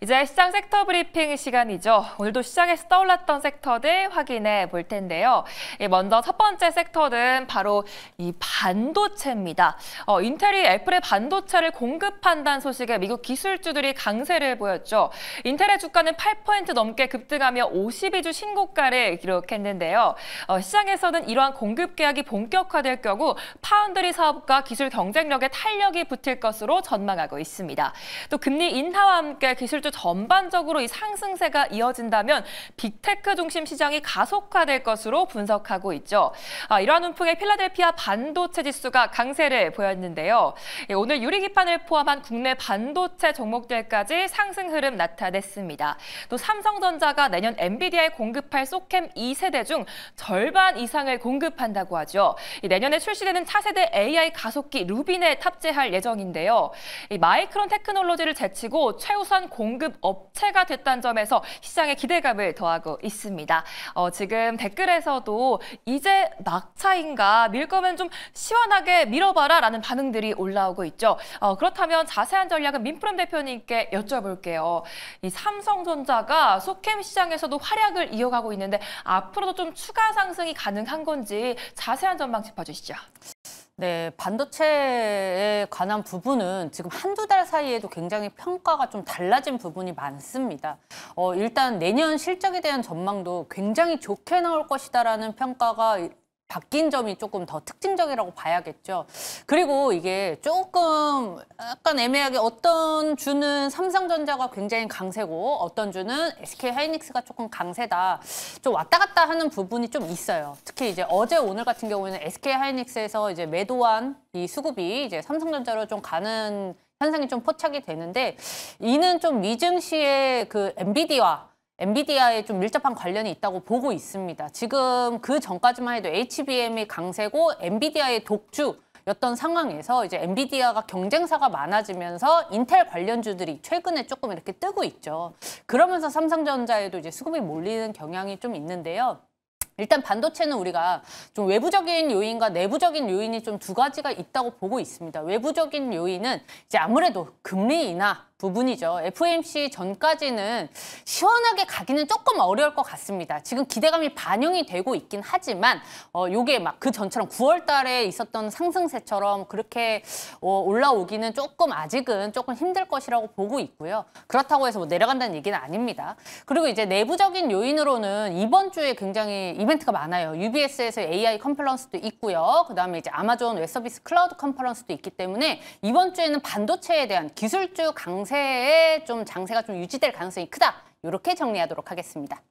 이제 시장 섹터 브리핑 시간이죠. 오늘도 시장에서 떠올랐던 섹터들 확인해 볼 텐데요. 먼저 첫 번째 섹터는 바로 이 반도체입니다. 인텔이 애플의 반도체를 공급한다는 소식에 미국 기술주들이 강세를 보였죠. 인텔의 주가는 8% 넘게 급등하며 52주 신고가를 기록했는데요. 시장에서는 이러한 공급 계약이 본격화될 경우 파운드리 사업과 기술 경쟁력에 탄력이 붙을 것으로 전망하고 있습니다. 또 금리 인하와 함께 기술주 전반적으로 이 상승세가 이어진다면 빅테크 중심 시장이 가속화될 것으로 분석하고 있죠. 이러한 운풍에 필라델피아 반도체 지수가 강세를 보였는데요. 오늘 유리기판을 포함한 국내 반도체 종목들까지 상승 흐름 나타냈습니다. 또 삼성전자가 내년 엔비디아에 공급할 소캠 2세대 중 절반 이상을 공급한다고 하죠. 내년에 출시되는 차세대 AI 가속기 루빈에 탑재할 예정인데요. 마이크론 테크놀로지를 제치고 최우선 공급 업체가 됐다는 점에서 시장에 기대감을 더하고 있습니다. 지금 댓글에서도 이제 막차인가 밀 거면 좀 시원하게 밀어봐라 라는 반응들이 올라오고 있죠. 그렇다면 자세한 전략은 민프롬 대표님께 여쭤볼게요. 이 삼성전자가 소캠 시장에서도 활약을 이어가고 있는데 앞으로도 좀 추가 상승이 가능한 건지 자세한 전망 짚어주시죠. 네, 반도체에 관한 부분은 지금 한두 달 사이에도 굉장히 평가가 좀 달라진 부분이 많습니다. 일단 내년 실적에 대한 전망도 굉장히 좋게 나올 것이다라는 평가가 바뀐 점이 조금 더 특징적이라고 봐야겠죠. 그리고 이게 조금 약간 애매하게 어떤 주는 삼성전자가 굉장히 강세고 어떤 주는 SK하이닉스가 조금 강세다. 좀 왔다 갔다 하는 부분이 좀 있어요. 특히 이제 어제 오늘 같은 경우에는 SK하이닉스에서 이제 매도한 이 수급이 이제 삼성전자로 좀 가는 현상이 좀 포착이 되는데 이는 좀 미증시의 그 엔비디아에 좀 밀접한 관련이 있다고 보고 있습니다. 지금 그 전까지만 해도 HBM이 강세고 엔비디아의 독주였던 상황에서 이제 엔비디아가 경쟁사가 많아지면서 인텔 관련주들이 최근에 조금 이렇게 뜨고 있죠. 그러면서 삼성전자에도 이제 수급이 몰리는 경향이 좀 있는데요. 일단 반도체는 우리가 좀 외부적인 요인과 내부적인 요인이 좀 두 가지가 있다고 보고 있습니다. 외부적인 요인은 이제 아무래도 금리 인하 부분이죠. FOMC 전까지는 시원하게 가기는 조금 어려울 것 같습니다. 지금 기대감이 반영이 되고 있긴 하지만 요게 막 그 전처럼 9월 달에 있었던 상승세처럼 그렇게 올라오기는 조금 아직은 조금 힘들 것이라고 보고 있고요. 그렇다고 해서 뭐 내려간다는 얘기는 아닙니다. 그리고 이제 내부적인 요인으로는 이번 주에 굉장히 이벤트가 많아요. UBS에서 AI 컨퍼런스도 있고요. 그다음에 이제 아마존 웹서비스 클라우드 컨퍼런스도 있기 때문에 이번 주에는 반도체에 대한 기술주 강세에 좀 장세가 좀 유지될 가능성이 크다. 이렇게 정리하도록 하겠습니다.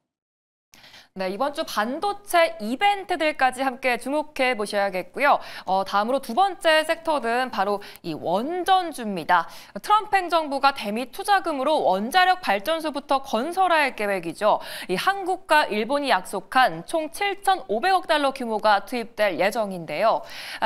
네, 이번 주 반도체 이벤트들까지 함께 주목해 보셔야겠고요. 다음으로 두 번째 섹터는 바로 이 원전주입니다. 트럼프 행정부가 대미 투자금으로 원자력 발전소부터 건설할 계획이죠. 이 한국과 일본이 약속한 총 7,500억 달러 규모가 투입될 예정인데요.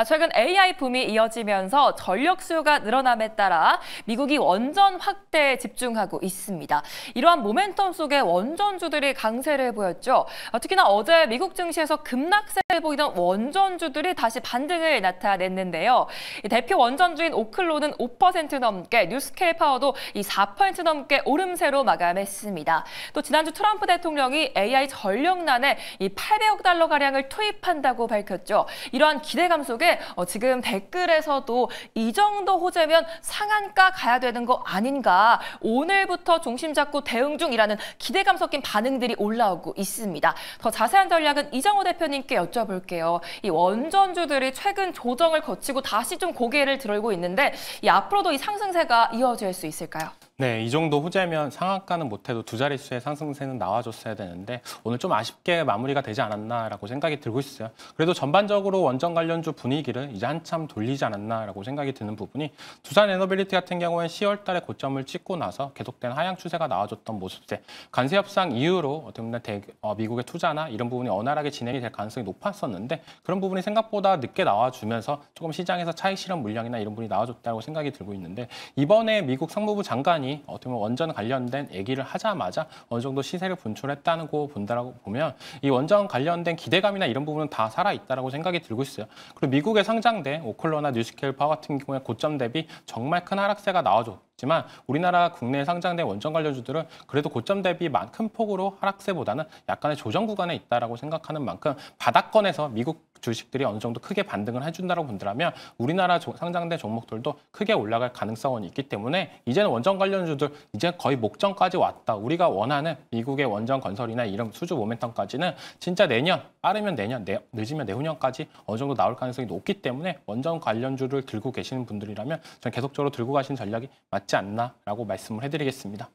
최근 AI 붐이 이어지면서 전력 수요가 늘어남에 따라 미국이 원전 확대에 집중하고 있습니다. 이러한 모멘텀 속에 원전주들이 강세를 보였죠. 특히나 어제 미국 증시에서 급락세를 보이던 원전주들이 다시 반등을 나타냈는데요. 대표 원전주인 오클론은 5% 넘게, 뉴스케일 파워도 이 4% 넘게 오름세로 마감했습니다. 또 지난주 트럼프 대통령이 AI 전력난에 이 800억 달러 가량을 투입한다고 밝혔죠. 이러한 기대감 속에 지금 댓글에서도 이 정도 호재면 상한가 가야 되는 거 아닌가, 오늘부터 중심 잡고 대응 중이라는 기대감 섞인 반응들이 올라오고 있습니다. 더 자세한 전략은 이정호 대표님께 여쭤볼게요. 이 원전주들이 최근 조정을 거치고 다시 좀 고개를 들고 있는데 앞으로도 이 상승세가 이어질 수 있을까요? 네, 이 정도 호재면 상한가는 못해도 두 자릿수의 상승세는 나와줬어야 되는데 오늘 좀 아쉽게 마무리가 되지 않았나라고 생각이 들고 있어요. 그래도 전반적으로 원전 관련주 분위기를 이제 한참 돌리지 않았나라고 생각이 드는 부분이 두산 에너빌리티 같은 경우는 10월 달에 고점을 찍고 나서 계속된 하향 추세가 나와줬던 모습세, 관세 협상 이후로 어떻게 보면 미국의 투자나 이런 부분이 원활하게 진행이 될 가능성이 높았었는데 그런 부분이 생각보다 늦게 나와주면서 조금 시장에서 차익 실현 물량이나 이런 부분이 나와줬다고 생각이 들고 있는데 이번에 미국 상무부 장관이 어떻게 보면 원전 관련된 얘기를 하자마자 어느 정도 시세를 분출했다고 본다라고 보면 이 원전 관련된 기대감이나 이런 부분은 다 살아있다라고 생각이 들고 있어요. 그리고 미국에 상장된 오클로나 뉴스케일 파워 같은 경우에 고점 대비 정말 큰 하락세가 나와줬고 있지만 우리나라 국내에 상장된 원전 관련주들은 그래도 고점 대비 큰 폭으로 하락세보다는 약간의 조정 구간에 있다라고 생각하는 만큼 바닥권에서 미국 주식들이 어느 정도 크게 반등을 해준다고 본다면 우리나라 상장된 종목들도 크게 올라갈 가능성은 있기 때문에 이제는 원전 관련주들 이제 거의 목전까지 왔다. 우리가 원하는 미국의 원전 건설이나 이런 수주 모멘텀까지는 진짜 내년, 빠르면 내년, 늦으면 내후년까지 어느 정도 나올 가능성이 높기 때문에 원전 관련주를 들고 계시는 분들이라면 저는 계속적으로 들고 가시는 전략이 맞지 않나라고 말씀을 해드리겠습니다.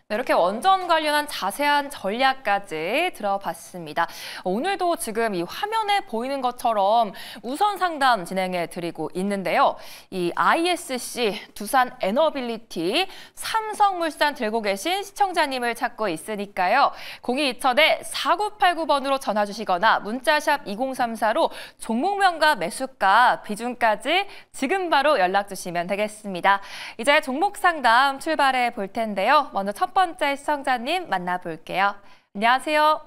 네, 이렇게 원전 관련한 자세한 전략까지 들어봤습니다. 오늘도 지금 이 화면에 보이는 것처럼 우선 상담 진행해 드리고 있는데요. 이 ISC, 두산 에너빌리티, 삼성물산 들고 계신 시청자님을 찾고 있으니까요. 0220-4989번으로 전화 주시거나 문자샵 2034로 종목명과 매수가, 비중까지 지금 바로 연락 주시면 되겠습니다. 이제 종목 상담 출발해 볼 텐데요. 먼저 첫 번째 시청자님 만나볼게요. 안녕하세요.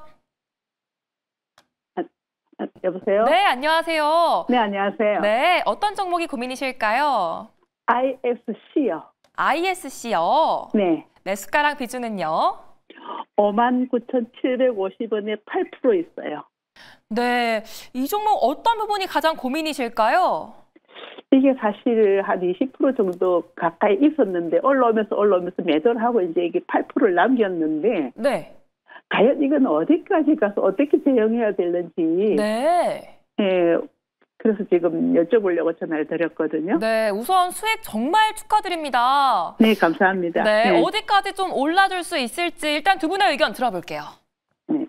여보세요? 네, 안녕하세요. 네, 안녕하세요. 네, 어떤 종목이 고민이실까요? ISC요. ISC요. 네. 매수가랑 비중은요? 59,750원에 8% 있어요. 네, 이 종목 어떤 부분이 가장 고민이실까요? 이게 사실 한 20% 정도 가까이 있었는데 올라오면서 매도를 하고 이제 이게 8%를 남겼는데 네. 과연 이건 어디까지 가서 어떻게 대응해야 되는지 네. 예, 그래서 지금 여쭤보려고 전화를 드렸거든요. 네, 우선 수익 정말 축하드립니다. 네, 감사합니다. 네, 네. 어디까지 좀 올라줄 수 있을지 일단 두 분의 의견 들어볼게요. 네.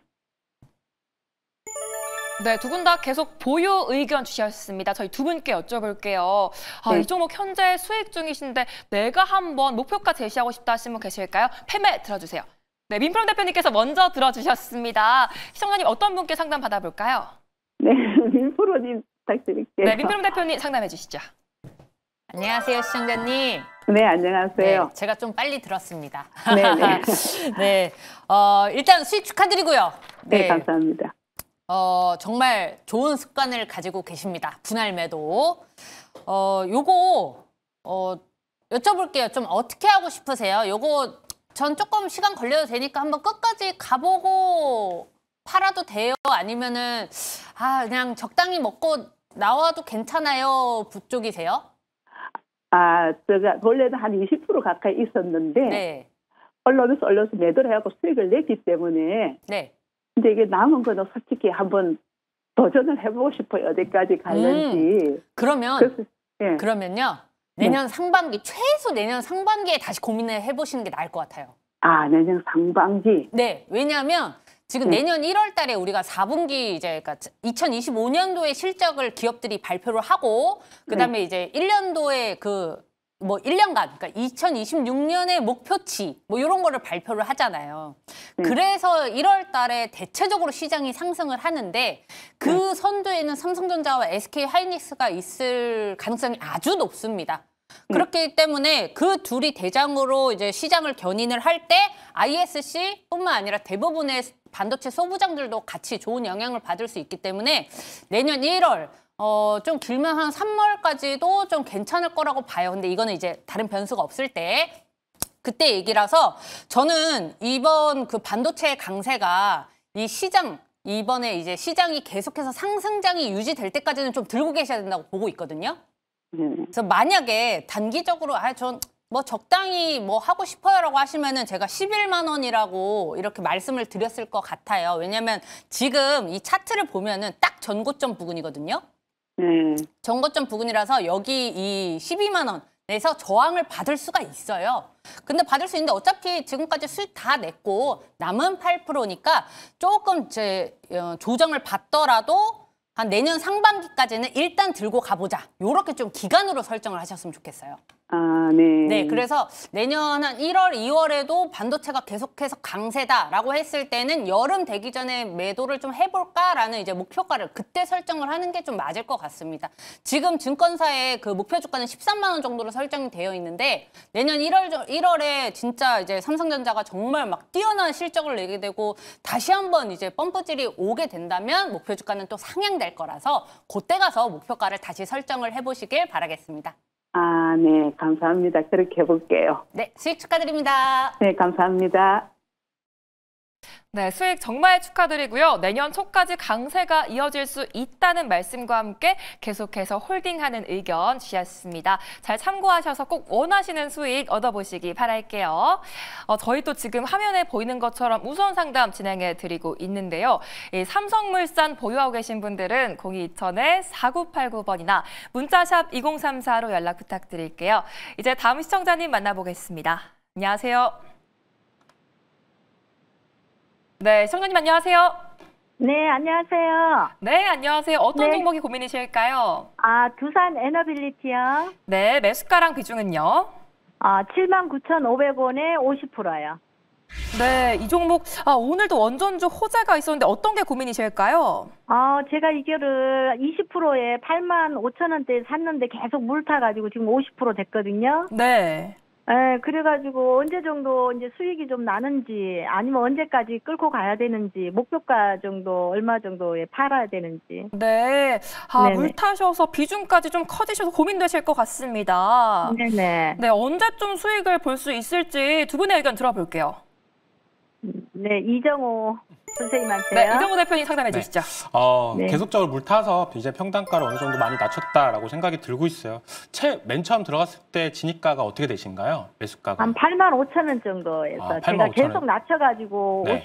네, 두 분 다 계속 보유 의견 주셨습니다. 저희 두 분께 여쭤볼게요. 네. 이 종목 현재 수익 중이신데 내가 한번 목표가 제시하고 싶다 하신 분 계실까요? 패매 들어주세요. 네, 민프롬 대표님께서 먼저 들어주셨습니다. 시청자님 어떤 분께 상담 받아볼까요? 네, 민프로님 부탁드릴게요. 네, 민프롬 대표님 상담해 주시죠. 안녕하세요, 시청자님. 네, 안녕하세요. 네, 제가 좀 빨리 들었습니다. 네, 네. 네, 일단 수익 축하드리고요. 네, 감사합니다. 정말 좋은 습관을 가지고 계십니다. 분할 매도. 요거 여쭤볼게요. 좀 어떻게 하고 싶으세요? 요거 전 조금 시간 걸려도 되니까 한번 끝까지 가보고 팔아도 돼요? 아니면은 그냥 적당히 먹고 나와도 괜찮아요? 부쪽이세요? 제가 원래는 한 20% 가까이 있었는데 네. 올라오면서 매도를 해갖고 수익을 냈기 때문에 네. 근데 이게 남은 거는 솔직히 한번 도전을 해보고 싶어요. 어디까지 갈는지. 그러면 그래서, 예. 그러면요. 내년 상반기, 최소 내년 상반기에 다시 고민을 해보시는 게 나을 것 같아요. 내년 상반기. 네, 왜냐하면 지금 내년 1월 달에 우리가 4분기 이제 그러니까 2025년도의 실적을 기업들이 발표를 하고 그다음에 이제 1년도에 1년간 그러니까 2026년의 목표치 이런 거를 발표를 하잖아요. 그래서 1월 달에 대체적으로 시장이 상승을 하는데 그 선두에는 삼성전자와 SK하이닉스가 있을 가능성이 아주 높습니다. 그렇기 때문에 그 둘이 대장으로 이제 시장을 견인을 할 때 ISC뿐만 아니라 대부분의 반도체 소부장들도 같이 좋은 영향을 받을 수 있기 때문에 내년 1월 좀 길면 한 3월까지도 좀 괜찮을 거라고 봐요. 근데 이거는 이제 다른 변수가 없을 때 그때 얘기라서 저는 이번 그 반도체 강세가 이 시장 이번에 이제 시장이 계속해서 상승장이 유지될 때까지는 좀 들고 계셔야 된다고 보고 있거든요. 그래서 만약에 단기적으로 전 뭐 적당히 뭐 하고 싶어요라고 하시면은 제가 11만 원이라고 이렇게 말씀을 드렸을 것 같아요. 왜냐면 지금 이 차트를 보면은 딱 전고점 부근이거든요. 전고점 부근이라서 여기 이 12만 원에서 저항을 받을 수가 있어요. 근데 받을 수 있는데 어차피 지금까지 수익 다 냈고 남은 8%니까 조금 조정을 받더라도 한 내년 상반기까지는 일단 들고 가보자. 요렇게 좀 기간으로 설정을 하셨으면 좋겠어요. 네. 네, 그래서 내년 한 1월, 2월에도 반도체가 계속해서 강세다라고 했을 때는 여름 되기 전에 매도를 좀 해볼까라는 이제 목표가를 그때 설정을 하는 게 좀 맞을 것 같습니다. 지금 증권사의 그 목표 주가는 13만 원 정도로 설정이 되어 있는데 내년 1월에 진짜 이제 삼성전자가 정말 막 뛰어난 실적을 내게 되고 다시 한번 이제 펌프질이 오게 된다면 목표 주가는 또 상향될 거라서 그때 가서 목표가를 다시 설정을 해보시길 바라겠습니다. 아, 네, 감사합니다. 그렇게 해볼게요. 네, 수익 축하드립니다. 네, 감사합니다. 네, 수익 정말 축하드리고요. 내년 초까지 강세가 이어질 수 있다는 말씀과 함께 계속해서 홀딩하는 의견 주셨습니다. 잘 참고하셔서 꼭 원하시는 수익 얻어보시기 바랄게요. 저희 또 지금 화면에 보이는 것처럼 우선 상담 진행해 드리고 있는데요. 이 삼성물산 보유하고 계신 분들은 0220-4989번이나 문자샵 2034로 연락 부탁드릴게요. 이제 다음 시청자님 만나보겠습니다. 안녕하세요. 네, 시청자님 안녕하세요. 네, 안녕하세요. 네, 안녕하세요. 어떤 네. 종목이 고민이실까요? 두산 에너빌리티요. 네, 매수가랑 비중은요? 79,500원에 50%요. 네, 이 종목 오늘도 원전주 호재가 있었는데 어떤 게 고민이실까요? 제가 이거를 20%에 85,000원대에 샀는데 계속 물 타가지고 지금 50% 됐거든요. 네. 예, 그래가지고 언제 정도 이제 수익이 좀 나는지 아니면 언제까지 끌고 가야 되는지 목표가 정도 얼마 정도에 팔아야 되는지. 네. 네네. 물 타셔서 비중까지 좀 커지셔서 고민되실 것 같습니다. 네네. 네, 언제쯤 수익을 볼 수 있을지 두 분의 의견 들어볼게요. 네, 이정호 선생님한테요. 네, 이정우 대표님 상담해 네. 주시죠. 네. 계속적으로 물 타서 이제 평단가를 어느 정도 많이 낮췄다라고 생각이 들고 있어요. 맨 처음 들어갔을 때 진입가가 어떻게 되신가요? 매수가가? 한 85,000원 정도에서 제가 85,000원. 계속 낮춰가지고 네.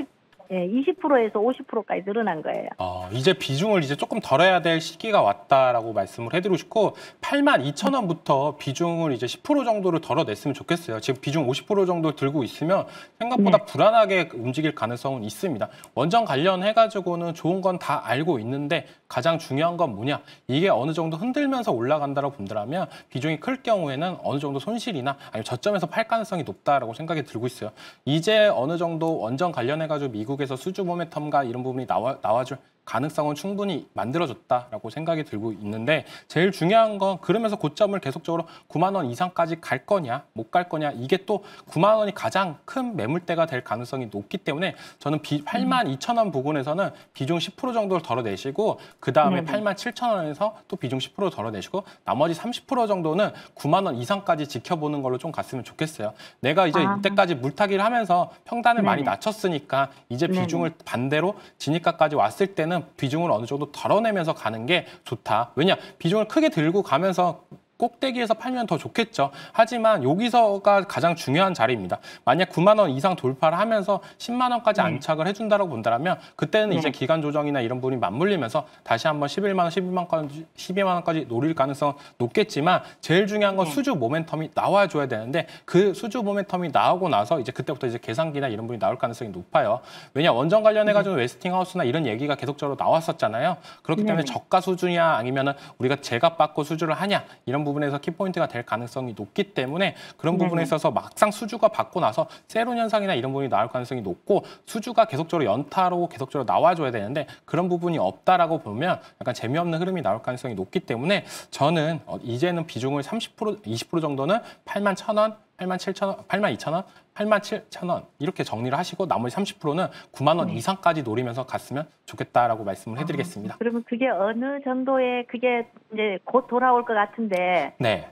20%에서 50%까지 늘어난 거예요. 이제 비중을 이제 조금 덜어야 될 시기가 왔다라고 말씀을 해드리고 싶고 82,000원부터 비중을 이제 10% 정도를 덜어냈으면 좋겠어요. 지금 비중 50% 정도 들고 있으면 생각보다 불안하게 움직일 가능성은 있습니다. 원전 관련해가지고는 좋은 건 다 알고 있는데 가장 중요한 건 뭐냐? 이게 어느 정도 흔들면서 올라간다고 본다면 비중이 클 경우에는 어느 정도 손실이나 아니면 저점에서 팔 가능성이 높다라고 생각이 들고 있어요. 이제 어느 정도 원전 관련해가지고 미국에서 수주 모멘텀과 이런 부분이 나와줄 가능성은 충분히 만들어졌다라고 생각이 들고 있는데 제일 중요한 건 그러면서 고점을 계속적으로 9만 원 이상까지 갈 거냐 못 갈 거냐 이게 또 9만 원이 가장 큰 매물대가 될 가능성이 높기 때문에 저는 8만 2천 원 부근에서는 비중 10% 정도를 덜어내시고 그 다음에 8만 7천 원에서 또 비중 10% 덜어내시고 나머지 30% 정도는 9만 원 이상까지 지켜보는 걸로 좀 갔으면 좋겠어요. 내가 이제 이때까지 물타기를 하면서 평단을 많이 낮췄으니까 이제 비중을 반대로 진입가까지 왔을 때는 비중을 어느 정도 덜어내면서 가는 게 좋다. 왜냐? 비중을 크게 들고 가면서 꼭대기에서 팔면 더 좋겠죠. 하지만 여기서가 가장 중요한 자리입니다. 만약 9만 원 이상 돌파를 하면서 10만 원까지 안착을 해준다고 본다면 그때는 이제 기간 조정이나 이런 부분이 맞물리면서 다시 한번 11만 원, 12만 원까지 노릴 가능성은 높겠지만 제일 중요한 건 수주 모멘텀이 나와줘야 되는데 그 수주 모멘텀이 나오고 나서 이제 그때부터 이제 계산기나 이런 부분이 나올 가능성이 높아요. 왜냐 원전 관련해가지고 웨스팅하우스나 이런 얘기가 계속적으로 나왔었잖아요. 그렇기 때문에 저가 수주냐 아니면은 우리가 제값 받고 수주를 하냐 이런 부분에서 키포인트가 될 가능성이 높기 때문에 그런 부분에 있어서 막상 수주가 받고 나서 세론 현상이나 이런 부분이 나올 가능성이 높고 수주가 계속적으로 연타로 계속적으로 나와줘야 되는데 그런 부분이 없다라고 보면 약간 재미없는 흐름이 나올 가능성이 높기 때문에 저는 이제는 비중을 30%, 20% 정도는 8만 1,000원, 8만 7천 8만 2천 원, 8만 7천 원 이렇게 정리를 하시고 나머지 30%는 9만 원 이상까지 노리면서 갔으면 좋겠다라고 말씀을 해드리겠습니다. 그러면 그게 어느 정도에 그게 이제 곧 돌아올 것 같은데 네.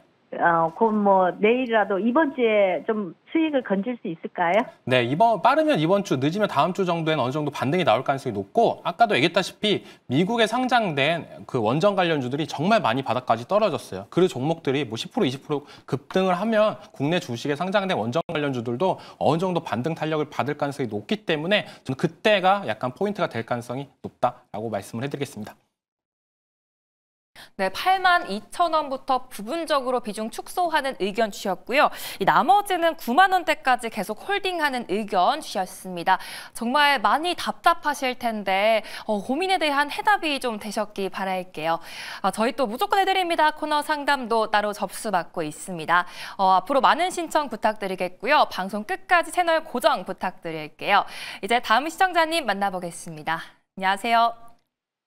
곧 뭐 내일이라도 이번 주에 좀 수익을 건질 수 있을까요? 네, 빠르면 이번 주, 늦으면 다음 주 정도에는 어느 정도 반등이 나올 가능성이 높고 아까도 얘기했다시피 미국에 상장된 그 원전 관련주들이 정말 많이 바닥까지 떨어졌어요. 그 종목들이 뭐 10%, 20% 급등을 하면 국내 주식에 상장된 원전 관련주들도 어느 정도 반등 탄력을 받을 가능성이 높기 때문에 저는 그때가 약간 포인트가 될 가능성이 높다라고 말씀을 해드리겠습니다. 네, 82,000원부터 부분적으로 비중 축소하는 의견 주셨고요. 이 나머지는 9만 원대까지 계속 홀딩하는 의견 주셨습니다. 정말 많이 답답하실 텐데 고민에 대한 해답이 좀 되셨기 바랄게요. 저희 또 무조건 해드립니다 코너 상담도 따로 접수받고 있습니다. 앞으로 많은 신청 부탁드리겠고요. 방송 끝까지 채널 고정 부탁드릴게요. 이제 다음 시청자님 만나보겠습니다. 안녕하세요.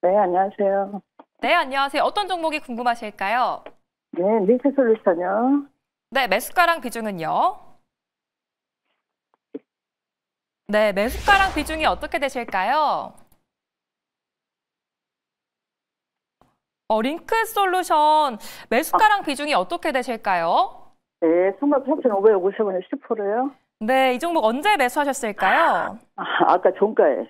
네, 안녕하세요. 네, 안녕하세요. 어떤 종목이 궁금하실까요? 네, 미세솔루션요. 네, 매수가랑 비중은요? 네, 매수가랑 비중이 어떻게 되실까요? 링크솔루션 매수가랑 비중이 어떻게 되실까요? 네, 33,550원에 10%요. 네, 이 종목 언제 매수하셨을까요? 아까 종가에.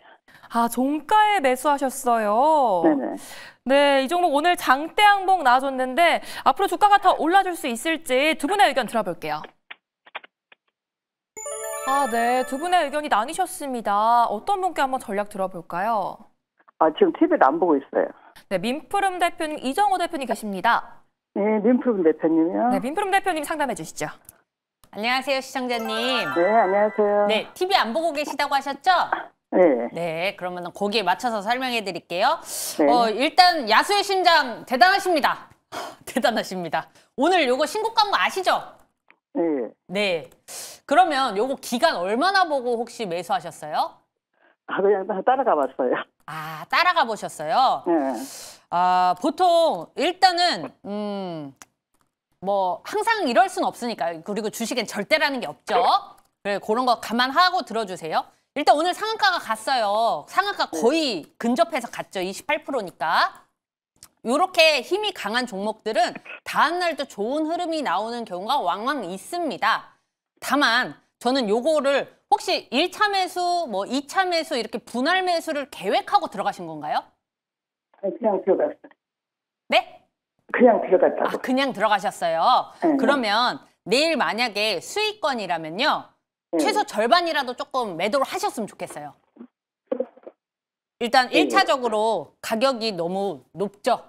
종가에 매수하셨어요. 네네. 네, 이 종목 오늘 장대 항목 나와줬는데 앞으로 주가가 더 올라줄 수 있을지 두 분의 의견 들어볼게요. 네, 두 분의 의견이 나뉘셨습니다. 어떤 분께 한번 전략 들어볼까요? 지금 TV를 안 보고 있어요. 네, 민프름 대표님, 이정호 대표님 계십니다. 네, 민프름 대표님이요. 네, 민프름 대표님 상담해 주시죠. 안녕하세요, 시청자님. 네, 안녕하세요. 네, TV 안 보고 계시다고 하셨죠? 네. 네, 그러면 거기에 맞춰서 설명해 드릴게요. 네. 일단 야수의 심장 대단하십니다. 대단하십니다. 오늘 요거 신고 간 거 아시죠? 네. 네. 그러면 요거 기간 얼마나 보고 혹시 매수하셨어요? 그냥 따라가 봤어요. 따라가 보셨어요? 네. 보통 일단은 뭐 항상 이럴 순 없으니까. 그리고 주식엔 절대라는 게 없죠. 그래, 그런 거 감안하고 들어주세요. 일단 오늘 상한가가 갔어요. 상한가 거의 근접해서 갔죠. 28%니까. 이렇게 힘이 강한 종목들은 다음 날도 좋은 흐름이 나오는 경우가 왕왕 있습니다. 다만 저는 요거를 혹시 1차 매수, 뭐 2차 매수 이렇게 분할 매수를 계획하고 들어가신 건가요? 그냥 들어갔어요. 네? 그냥 들어갔다고. 그냥 들어가셨어요. 네. 그러면 내일 만약에 수익권이라면요. 네. 최소 절반이라도 조금 매도를 하셨으면 좋겠어요. 일단 네. 1차적으로 가격이 너무 높죠.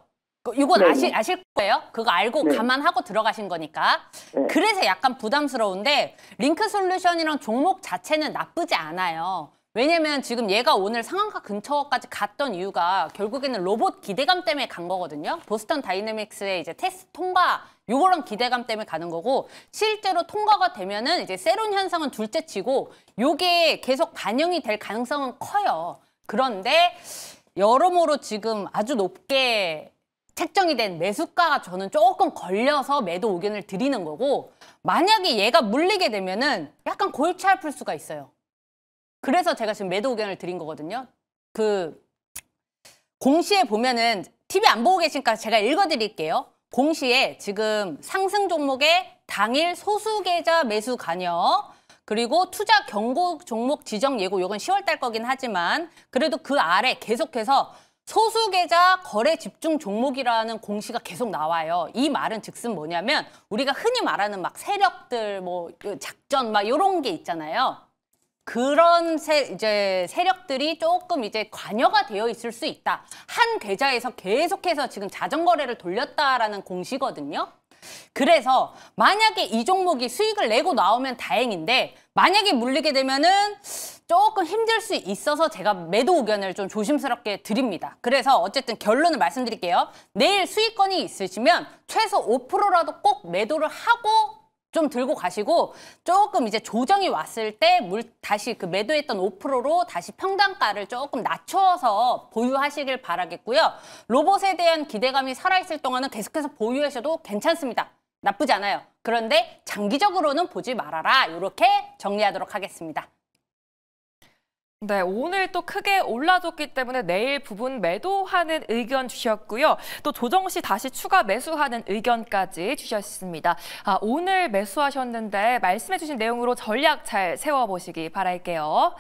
이건 네. 아실 거예요. 그거 알고 네. 감안하고 들어가신 거니까. 네. 그래서 약간 부담스러운데 링크솔루션이랑 종목 자체는 나쁘지 않아요. 왜냐면 지금 얘가 오늘 상한가 근처까지 갔던 이유가 결국에는 로봇 기대감 때문에 간 거거든요. 보스턴 다이내믹스의 이제 테스트 통과 요거랑 기대감 때문에 가는 거고, 실제로 통과가 되면은 이제 세론 현상은 둘째 치고 요게 계속 반영이 될 가능성은 커요. 그런데 여러모로 지금 아주 높게 책정이 된 매수가가 저는 조금 걸려서 매도 의견을 드리는 거고, 만약에 얘가 물리게 되면은 약간 골치 아플 수가 있어요. 그래서 제가 지금 매도 의견을 드린 거거든요. 공시에 보면은 TV 안 보고 계시니까 제가 읽어드릴게요. 공시에 지금 상승 종목의 당일 소수 계좌 매수 관여, 그리고 투자 경고 종목 지정 예고, 이건 10월 달 거긴 하지만 그래도 그 아래 계속해서 소수 계좌 거래 집중 종목이라는 공시가 계속 나와요. 이 말은 즉슨 뭐냐면 우리가 흔히 말하는 막 세력들, 뭐 작전 막 이런 게 있잖아요. 그런 세력들이 조금 이제 관여가 되어 있을 수 있다. 한 계좌에서 계속해서 지금 자전거래를 돌렸다라는 공시거든요. 그래서 만약에 이 종목이 수익을 내고 나오면 다행인데, 만약에 물리게 되면은 조금 힘들 수 있어서 제가 매도 의견을 좀 조심스럽게 드립니다. 그래서 어쨌든 결론을 말씀드릴게요. 내일 수익권이 있으시면 최소 5%라도 꼭 매도를 하고 좀 들고 가시고, 조금 이제 조정이 왔을 때 다시 그 매도했던 5%로 다시 평단가를 조금 낮춰서 보유하시길 바라겠고요. 로봇에 대한 기대감이 살아있을 동안은 계속해서 보유하셔도 괜찮습니다. 나쁘지 않아요. 그런데 장기적으로는 보지 말아라. 이렇게 정리하도록 하겠습니다. 네, 오늘 또 크게 올라줬기 때문에 내일 부분 매도하는 의견 주셨고요. 또 조정 시 다시 추가 매수하는 의견까지 주셨습니다. 오늘 매수하셨는데 말씀해주신 내용으로 전략 잘 세워보시기 바랄게요.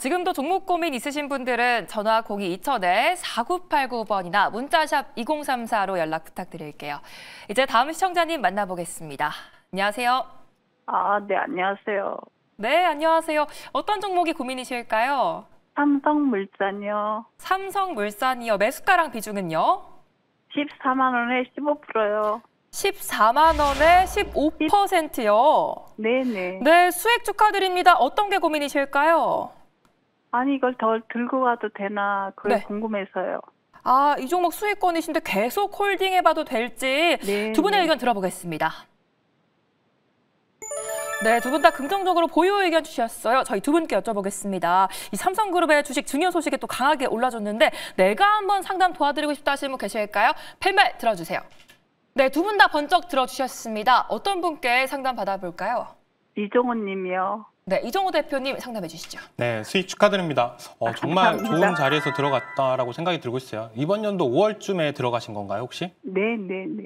지금도 종목 고민 있으신 분들은 전화 02-2000-4989번이나 문자샵 2034로 연락 부탁드릴게요. 이제 다음 시청자님 만나보겠습니다. 안녕하세요. 네, 안녕하세요. 네, 안녕하세요. 어떤 종목이 고민이실까요? 삼성물산이요. 삼성물산이요. 매수가랑 비중은요? 14만 원에 15%요. 14만 원에 15%요. 네네. 네, 수익 축하드립니다. 어떤 게 고민이실까요? 아니, 이걸 더 들고 가도 되나, 그게 네. 궁금해서요. 이 종목 수익권이신데 계속 홀딩해봐도 될지 네, 두 분의 네. 의견 들어보겠습니다. 네, 두 분 다 긍정적으로 보유 의견 주셨어요. 저희 두 분께 여쭤보겠습니다. 이 삼성그룹의 주식 중요 소식에 또 강하게 올라줬는데 내가 한번 상담 도와드리고 싶다 하시는 분 계실까요? 팻말 들어주세요. 네, 두 분 다 번쩍 들어주셨습니다. 어떤 분께 상담 받아볼까요? 이종훈 님이요. 네, 이정호 대표님 상담해 주시죠. 네, 수익 축하드립니다. 정말 감사합니다. 좋은 자리에서 들어갔다라고 생각이 들고 있어요. 이번 연도 5월쯤에 들어가신 건가요, 혹시? 네.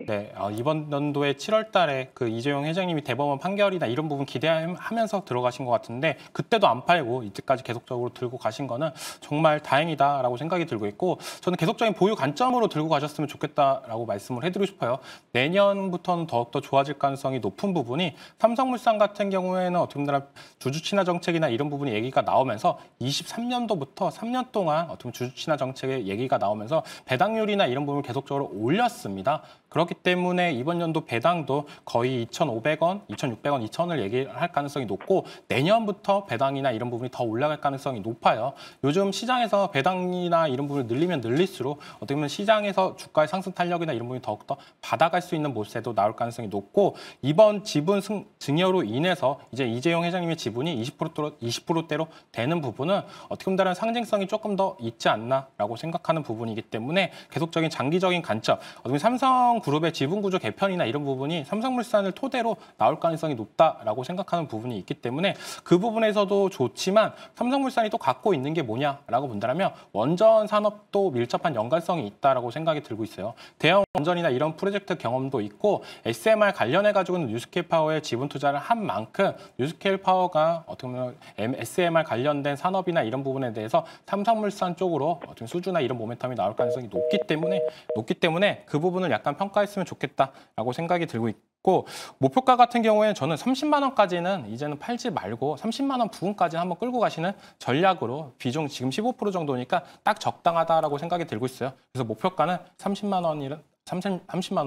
네, 이번 연도에 7월 달에 그 이재용 회장님이 대법원 판결이나 이런 부분 기대하면서 들어가신 것 같은데 그때도 안 팔고 이때까지 계속적으로 들고 가신 거는 정말 다행이다라고 생각이 들고 있고 저는 계속적인 보유 관점으로 들고 가셨으면 좋겠다라고 말씀을 해드리고 싶어요. 내년부터는 더욱더 좋아질 가능성이 높은 부분이 삼성물산 같은 경우에는 어떻게 보면 주주 친화 정책이나 이런 부분이 얘기가 나오면서 23년도부터 3년 동안 어떻게 보면 주주 친화 정책의 얘기가 나오면서 배당률이나 이런 부분을 계속적으로 올렸습니다. 그렇기 때문에 이번 연도 배당도 거의 2,500원, 2,600원, 2,000원을 얘기할 가능성이 높고 내년부터 배당이나 이런 부분이 더 올라갈 가능성이 높아요. 요즘 시장에서 배당이나 이런 부분을 늘리면 늘릴수록 어떻게 보면 시장에서 주가의 상승 탄력이나 이런 부분이 더욱더 받아갈 수 있는 모습도 나올 가능성이 높고 이번 지분 증여로 인해서 이제 이재용 회장님의 지분이 20%대로 되는 부분은 어떻게 보면 상징성이 조금 더 있지 않나라고 생각하는 부분이기 때문에 계속적인 장기적인 관점, 어떻게 보면 삼성그룹의 지분 구조 개편이나 이런 부분이 삼성물산을 토대로 나올 가능성이 높다라고 생각하는 부분이 있기 때문에 그 부분에서도 좋지만 삼성물산이 또 갖고 있는 게 뭐냐라고 본다면 원전 산업도 밀접한 연관성이 있다라고 생각이 들고 있어요. 대형 원전이나 이런 프로젝트 경험도 있고 SMR 관련해 가지고는 뉴스케일 파워에 지분 투자를 한 만큼 뉴스케일 파워가 어떻게 보면 SMR 관련된 산업이나 이런 부분에 대해서 삼성물산 쪽으로 어떤 수주나 이런 모멘텀이 나올 가능성이 높기 때문에 그 부분을 약간 평가했으면 좋겠다라고 생각이 들고 있고 목표가 같은 경우에는 저는 30만 원까지는 이제는 팔지 말고 30만 원 부근까지 한번 끌고 가시는 전략으로 비중 지금 15% 정도니까 딱 적당하다라고 생각이 들고 있어요. 그래서 목표가는 30만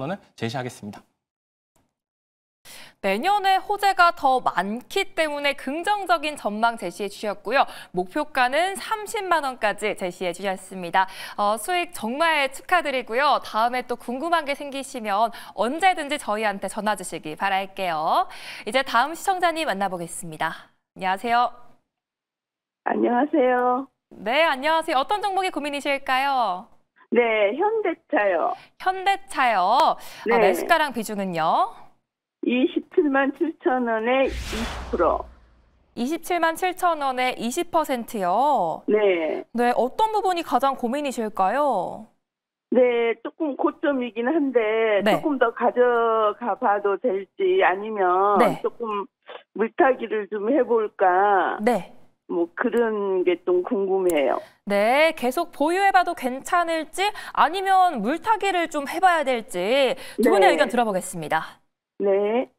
원을 제시하겠습니다. 내년에 호재가 더 많기 때문에 긍정적인 전망 제시해 주셨고요. 목표가는 30만 원까지 제시해 주셨습니다. 수익 정말 축하드리고요. 다음에 또 궁금한 게 생기시면 언제든지 저희한테 전화 주시기 바랄게요. 이제 다음 시청자님 만나보겠습니다. 안녕하세요. 안녕하세요. 네, 안녕하세요. 어떤 종목이 고민이실까요? 네, 현대차요. 현대차요. 네. 매수가랑 비중은요? 27만 7천 원에 20%. 27만 7천 원에 20%요. 네. 네, 어떤 부분이 가장 고민이실까요? 네, 조금 고점이긴 한데 네. 조금 더 가져가 봐도 될지 아니면 네. 조금 물타기를 좀 해볼까 네. 뭐 그런 게 좀 궁금해요. 네, 계속 보유해봐도 괜찮을지 아니면 물타기를 좀 해봐야 될지 두 분의 네. 의견 들어보겠습니다. 네.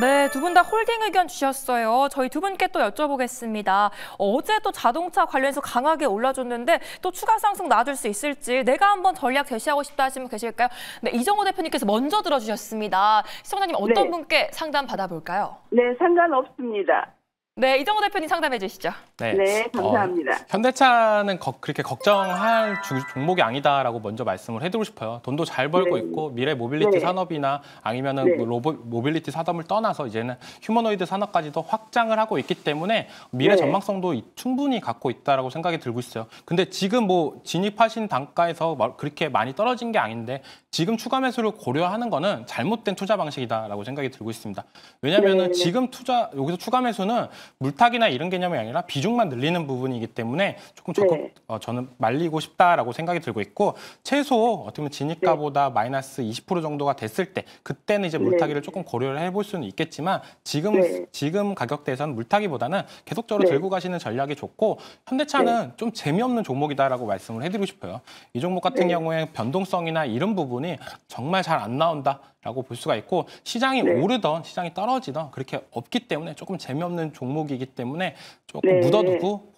네, 두 분 다 홀딩 의견 주셨어요. 저희 두 분께 또 여쭤보겠습니다. 어제 또 자동차 관련해서 강하게 올라줬는데 또 추가 상승 나와줄 수 있을지 내가 한번 전략 제시하고 싶다 하시면 계실까요? 네, 이정호 대표님께서 먼저 들어주셨습니다. 시청자님 어떤 네. 분께 상담 받아볼까요? 네, 상관없습니다. 네, 이정호 대표님 상담해 주시죠. 네, 감사합니다. 현대차는 그렇게 걱정할 종목이 아니다라고 먼저 말씀을 해드리고 싶어요. 돈도 잘 벌고 네. 있고 미래 모빌리티 네. 산업이나 아니면은 네. 그 로봇 모빌리티 산업을 떠나서 이제는 휴머노이드 산업까지도 확장을 하고 있기 때문에 미래 네. 전망성도 충분히 갖고 있다라고 생각이 들고 있어요. 근데 지금 뭐 진입하신 단가에서 그렇게 많이 떨어진 게 아닌데 지금 추가 매수를 고려하는 거는 잘못된 투자 방식이다라고 생각이 들고 있습니다. 왜냐하면은 네. 지금 여기서 추가 매수는 물타기나 이런 개념이 아니라 비중만 늘리는 부분이기 때문에 조금 네. 저는 말리고 싶다라고 생각이 들고 있고 최소 어떻게 보면 진입가보다 마이너스 20% 정도가 됐을 때 그때는 이제 물타기를 조금 고려를 해볼 수는 있겠지만 지금 가격대에서는 물타기보다는 계속적으로 들고 가시는 전략이 좋고 현대차는 좀 재미없는 종목이다라고 말씀을 해드리고 싶어요. 이 종목 같은 경우에 변동성이나 이런 부분이 정말 잘 안 나온다라고 볼 수가 있고 시장이 오르던 시장이 떨어지던 그렇게 없기 때문에 조금 재미없는 종목이기 때문에 조금 묻어두고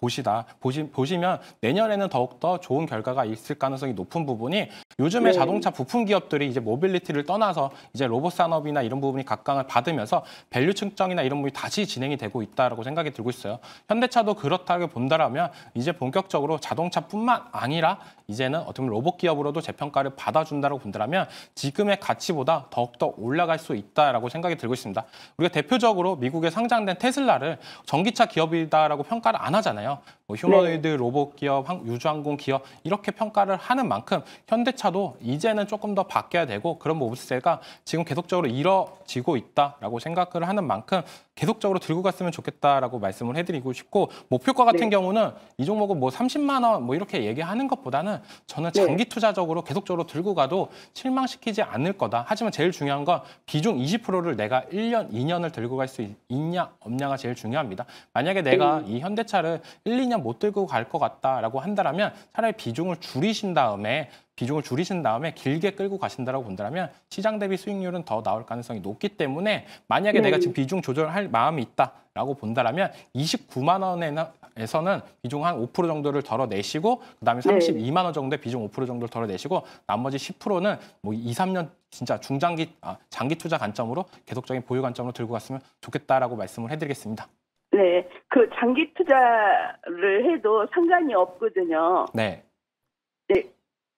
보시면 내년에는 더욱더 좋은 결과가 있을 가능성이 높은 부분이 요즘에 자동차 부품 기업들이 이제 모빌리티를 떠나서 이제 로봇 산업이나 이런 부분이 각광을 받으면서 밸류 측정이나 이런 부분이 다시 진행이 되고 있다라고 생각이 들고 있어요. 현대차도 그렇다고 본다라면 이제 본격적으로 자동차뿐만 아니라 이제는 어떻게 보면 로봇 기업으로도 재평가를 받아준다고 본다라면 지금의 가치보다 더욱더 올라갈 수 있다라고 생각이 들고 있습니다. 우리가 대표적으로 미국에 상장된 테슬라를 전기차 기업이다라고 평가를 안 하잖아요. 뭐 휴머노이드 로봇 기업, 유주항공 기업 이렇게 평가를 하는 만큼 현대차도 이제는 조금 더 바뀌어야 되고 그런 모브스가 지금 계속적으로 이뤄지고 있다라고 생각을 하는 만큼 계속적으로 들고 갔으면 좋겠다라고 말씀을 해드리고 싶고 목표가 같은 네. 경우는 이 종목은 뭐 30만 원 뭐 이렇게 얘기하는 것보다는 저는 네. 장기 투자적으로 계속적으로 들고 가도 실망시키지 않을 거다. 하지만 제일 중요한 건 비중 20%를 내가 1년, 2년을 들고 갈 수 있냐 없냐가 제일 중요합니다. 만약에 내가 이 현대차를 1, 2년 못 들고 갈 것 같다라고 한다면 차라리 비중을 줄이신 다음에 길게 끌고 가신다라고 본다면 시장 대비 수익률은 더 나올 가능성이 높기 때문에 만약에 내가 지금 비중 조절할 마음이 있다라고 본다면 29만 원에서는 비중 한 5% 정도를 덜어내시고 그다음에 32만 원 정도의 비중 5% 정도를 덜어내시고 나머지 10%는 뭐 2, 3년 진짜 장기 투자 관점으로 계속적인 보유 관점으로 들고 갔으면 좋겠다라고 말씀을 해드리겠습니다. 네, 그 장기 투자를 해도 상관이 없거든요. 네. 네,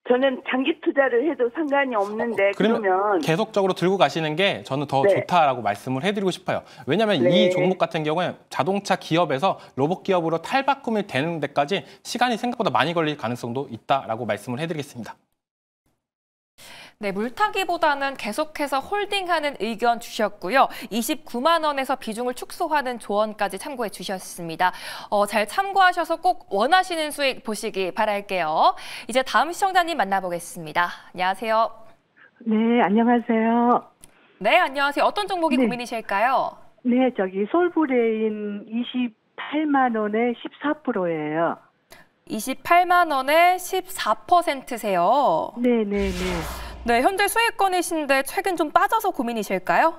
저는 장기 투자를 해도 상관이 없는데 그러면 계속적으로 들고 가시는 게 저는 더 네. 좋다라고 말씀을 해드리고 싶어요. 왜냐하면 네. 이 종목 같은 경우에 자동차 기업에서 로봇 기업으로 탈바꿈이 되는 데까지 시간이 생각보다 많이 걸릴 가능성도 있다라고 말씀을 해드리겠습니다. 네, 물타기보다는 계속해서 홀딩하는 의견 주셨고요. 29만 원에서 비중을 축소하는 조언까지 참고해 주셨습니다. 잘 참고하셔서 꼭 원하시는 수익 보시기 바랄게요. 이제 다음 시청자님 만나보겠습니다. 안녕하세요. 네, 안녕하세요. 네, 안녕하세요. 어떤 종목이 네. 고민이실까요? 네, 저기 솔브레인 28만 원에 14%예요. 28만 원에 14%세요. 네, 네, 네. 네, 현재 수익권이신데 최근 좀 빠져서 고민이실까요?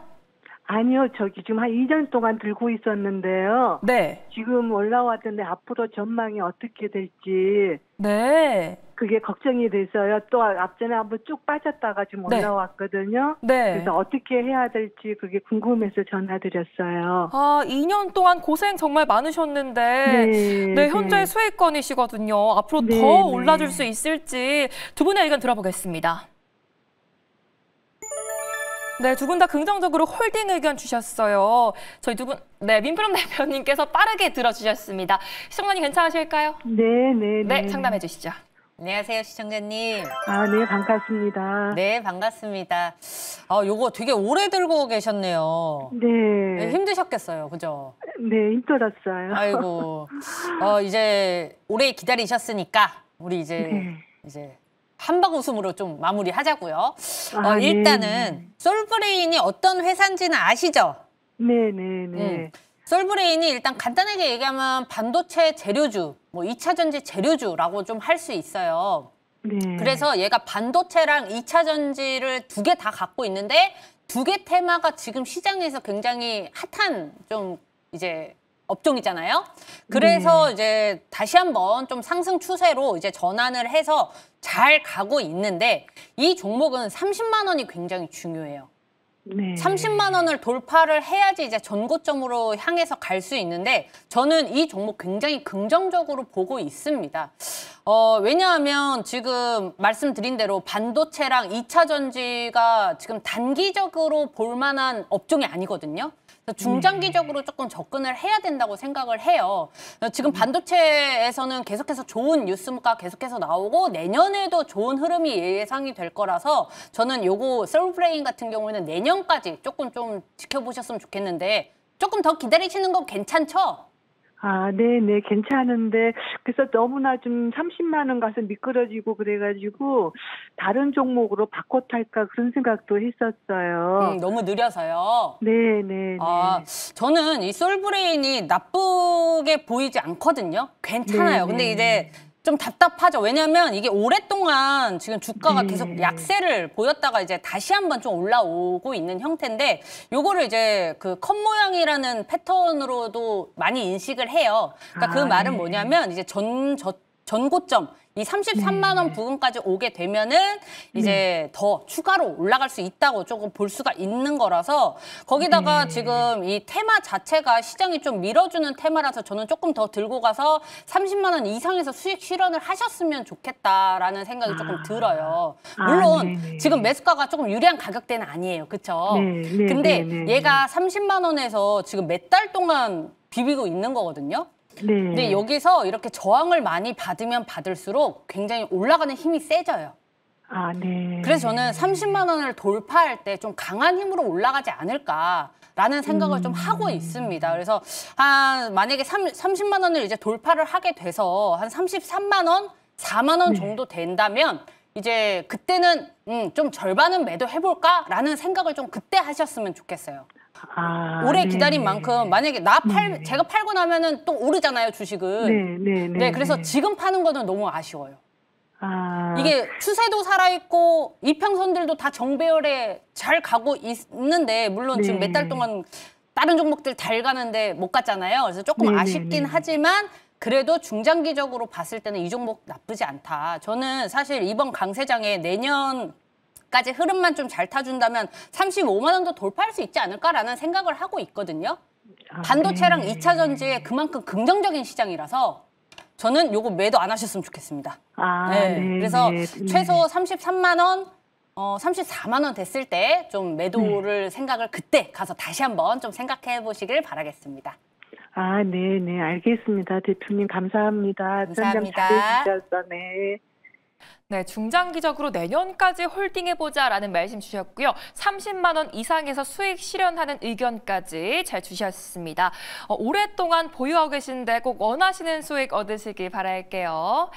아니요, 저기 지금 한 2년 동안 들고 있었는데요. 네. 지금 올라왔던데 앞으로 전망이 어떻게 될지 네. 그게 걱정이 돼서요. 또 앞전에 한번 쭉 빠졌다가 지금 네. 올라왔거든요. 네. 그래서 어떻게 해야 될지 그게 궁금해서 전화드렸어요. 아, 2년 동안 고생 정말 많으셨는데 네, 현재 수익권이시거든요. 앞으로 네, 더 네. 올라줄 수 있을지 두 분의 의견 들어보겠습니다. 네, 두 분 다 긍정적으로 홀딩 의견 주셨어요. 저희 두 분, 네, 민프롬 대표님께서 빠르게 들어주셨습니다. 시청자님 괜찮으실까요? 네, 네, 네. 네, 상담해 주시죠. 안녕하세요, 시청자님. 아, 네, 반갑습니다. 네, 반갑습니다. 요거 되게 오래 들고 계셨네요. 네. 네, 힘드셨겠어요, 그죠? 네, 힘들었어요. 아이고, 이제 오래 기다리셨으니까 우리 네. 이제 한방 웃음으로 좀 마무리하자고요. 아, 일단은 네. 솔브레인이 어떤 회사인지는 아시죠? 네, 네, 네. 솔브레인이 일단 간단하게 얘기하면 반도체 재료주, 뭐 2차 전지 재료주라고 좀 할 수 있어요. 네. 그래서 얘가 반도체랑 2차 전지를 두 개 다 갖고 있는데 두 개 테마가 지금 시장에서 굉장히 핫한 좀 이제 업종이잖아요. 그래서 이제 다시 한번 좀 상승 추세로 이제 전환을 해서 잘 가고 있는데 이 종목은 30만 원이 굉장히 중요해요. 네. 30만 원을 돌파를 해야지 이제 전고점으로 향해서 갈 수 있는데 저는 이 종목 굉장히 긍정적으로 보고 있습니다. 왜냐하면 지금 말씀드린 대로 반도체랑 2차 전지가 지금 단기적으로 볼 만한 업종이 아니거든요. 중장기적으로 조금 접근을 해야 된다고 생각을 해요. 지금 반도체에서는 계속해서 좋은 뉴스가 계속해서 나오고 내년에도 좋은 흐름이 예상이 될 거라서 저는 요거 솔브레인 같은 경우에는 내년까지 조금 좀 지켜보셨으면 좋겠는데 조금 더 기다리시는 거 괜찮죠? 아, 네, 네, 괜찮은데 그래서 너무나 좀 30만 원 가서 미끄러지고 그래가지고 다른 종목으로 바꿔 탈까 그런 생각도 했었어요. 너무 느려서요. 네, 네, 네. 저는 이 솔브레인이 나쁘게 보이지 않거든요. 괜찮아요. 네, 근데 네. 이제 좀 답답하죠. 왜냐하면 이게 오랫동안 지금 주가가 네. 계속 약세를 보였다가 이제 다시 한번 좀 올라오고 있는 형태인데 요거를 이제 그 컵 모양이라는 패턴으로도 많이 인식을 해요. 그러니까 그 말은 네. 뭐냐면 이제 전고점 이 33만 원 부근까지 오게 되면은 이제 더 추가로 올라갈 수 있다고 조금 볼 수가 있는 거라서 거기다가 지금 이 테마 자체가 시장이 좀 밀어주는 테마라서 저는 조금 더 들고 가서 30만 원 이상에서 수익 실현을 하셨으면 좋겠다라는 생각이 조금 들어요. 물론 네네. 지금 매수가가 조금 유리한 가격대는 아니에요. 그렇죠? 네, 근데 네. 얘가 30만 원에서 지금 몇 달 동안 비비고 있는 거거든요. 네. 근데 여기서 이렇게 저항을 많이 받으면 받을수록 굉장히 올라가는 힘이 세져요. 아, 네. 그래서 저는 30만 원을 돌파할 때 좀 강한 힘으로 올라가지 않을까라는 라는 생각을 좀 하고 있습니다. 그래서 만약에 30만 원을 이제 돌파를 하게 돼서 한 33만 원, 4만 원 정도 된다면 이제 그때는 좀 절반은 매도해볼까라는 생각을 좀 그때 하셨으면 좋겠어요. 오래 기다린 만큼 만약에 제가 팔고 나면은 또 오르잖아요, 주식은. 네, 그래서 지금 파는 거는 너무 아쉬워요. 이게 추세도 살아있고 이평선들도 다 정배열에 잘 가고 있는데 물론 지금 몇 달 동안 다른 종목들 잘 가는데 못 갔잖아요. 그래서 조금 아쉽긴 하지만 그래도 중장기적으로 봤을 때는 이 종목 나쁘지 않다. 저는 사실 이번 강세장에 내년까지 흐름만 좀 잘 타준다면 35만 원도 돌파할 수 있지 않을까라는 생각을 하고 있거든요. 반도체랑 2차 전지에 그만큼 긍정적인 시장이라서 저는 요거 매도 안 하셨으면 좋겠습니다. 그래서 최소 33만 원, 34만 원 됐을 때 좀 매도를 생각을 그때 가서 다시 한번 좀 생각해 보시길 바라겠습니다. 네, 알겠습니다. 대표님 감사합니다. 감사합니다. 잘해주셔서, 네. 네, 중장기적으로 내년까지 홀딩해보자라는 말씀 주셨고요. 30만 원 이상에서 수익 실현하는 의견까지 잘 주셨습니다. 오랫동안 보유하고 계신데 꼭 원하시는 수익 얻으시길 바랄게요.